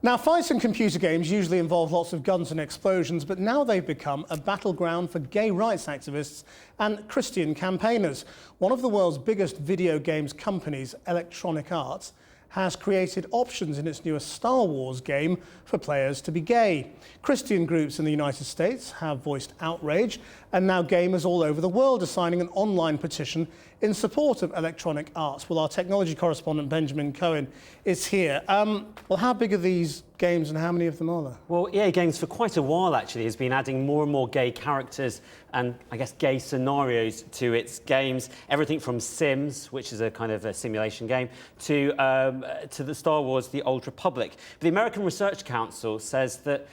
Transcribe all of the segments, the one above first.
Now, fights in computer games usually involve lots of guns and explosions, but now they've become a battleground for gay rights activists and Christian campaigners. One of the world's biggest video games companies, Electronic Arts, has created options in its newest Star Wars game for players to be gay. Christian groups in the United States have voiced outrage, and now gamers all over the world are signing an online petition in support of Electronic Arts. Well, our technology correspondent Benjamin Cohen is here. Well, how big are these games and how many of them are there? Well, EA Games for quite a while actually has been adding more and more gay characters and I guess gay scenarios to its games. Everything from Sims, which is a kind of a simulation game, to the Star Wars: The Old Republic. But the American Research Council says that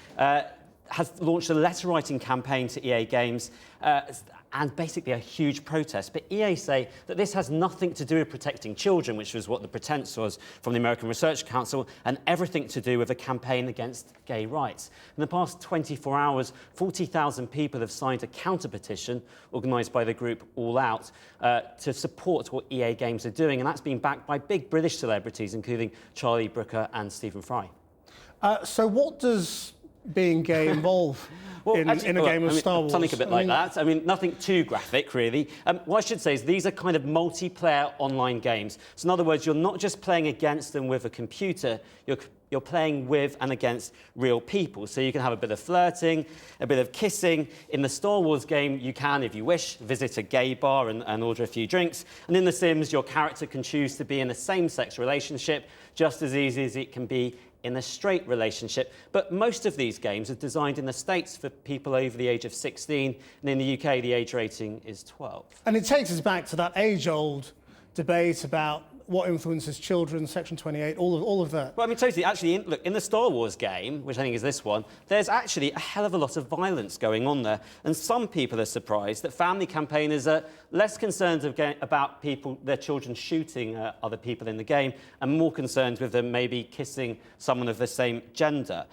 has launched a letter-writing campaign to EA Games and basically a huge protest. But EA say that this has nothing to do with protecting children, which was what the pretense was from the American Research Council, and everything to do with a campaign against gay rights. In the past 24 hours, 40,000 people have signed a counter-petition organised by the group All Out to support what EA Games are doing, and that's been backed by big British celebrities, including Charlie Brooker and Stephen Fry. So what does being gay involve in a game of Star Wars? Something a bit like that. I mean, nothing too graphic, really. What I should say is these are kind of multiplayer online games. So in other words, you're not just playing against them with a computer, you're playing with and against real people. So you can have a bit of flirting, a bit of kissing. In the Star Wars game, you can, if you wish, visit a gay bar and order a few drinks. And in The Sims, your character can choose to be in a same-sex relationship just as easy as it can be in a straight relationship. But most of these games are designed in the States for people over the age of 16, and in the UK, the age rating is 12. And it takes us back to that age-old debate about what influences children, Section 28, all of that. Well, I mean, totally. Actually, look, in the Star Wars game, which I think is this one, there's actually a hell of a lot of violence going on there. And some people are surprised that family campaigners are less concerned about their children shooting other people in the game and more concerned with them maybe kissing someone of the same gender.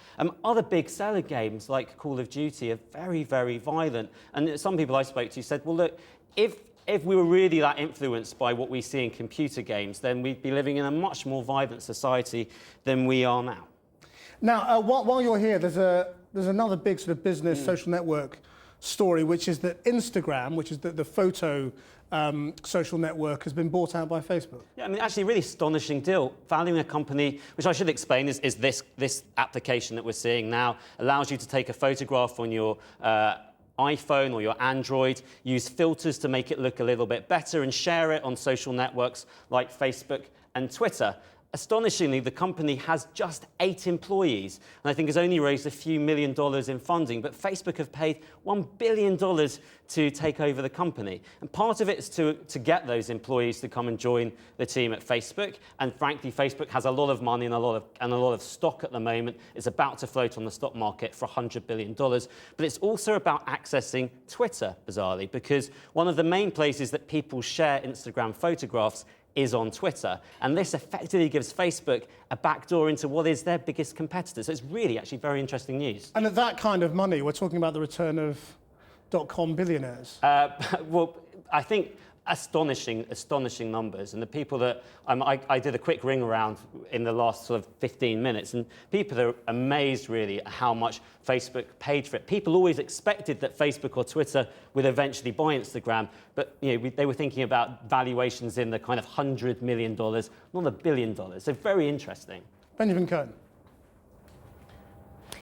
Other big seller games like Call of Duty are very, very violent. And some people I spoke to said, well, look, if we were really that influenced by what we see in computer games, then we'd be living in a much more vibrant society than we are now. Now, while you're here, there's another big sort of business social network story, which is that Instagram, which is the photo social network, has been bought out by Facebook. Yeah, I mean, actually, a really astonishing deal. Valuing a company, which I should explain is this application that we're seeing now, allows you to take a photograph on your iPhone or your Android, use filters to make it look a little bit better and share it on social networks like Facebook and Twitter. Astonishingly, the company has just 8 employees and I think has only raised a few $1 million in funding, but Facebook have paid $1 billion to take over the company. And part of it is to get those employees to come and join the team at Facebook. And frankly, Facebook has a lot of money and a lot of stock at the moment. It's about to float on the stock market for $100 billion. But it's also about accessing Twitter, bizarrely, because one of the main places that people share Instagram photographs is on Twitter, and this effectively gives Facebook a backdoor into what is their biggest competitor. So it's really actually very interesting news. And at that kind of money, we're talking about the return of .com billionaires. Well, I think astonishing numbers, and the people that I did a quick ring around in the last sort of 15 minutes, and people are amazed really at how much Facebook paid for it. People always expected that Facebook or Twitter would eventually buy Instagram, but they were thinking about valuations in the kind of $100 million, not $1 billion. So very interesting. Benjamin Cohen.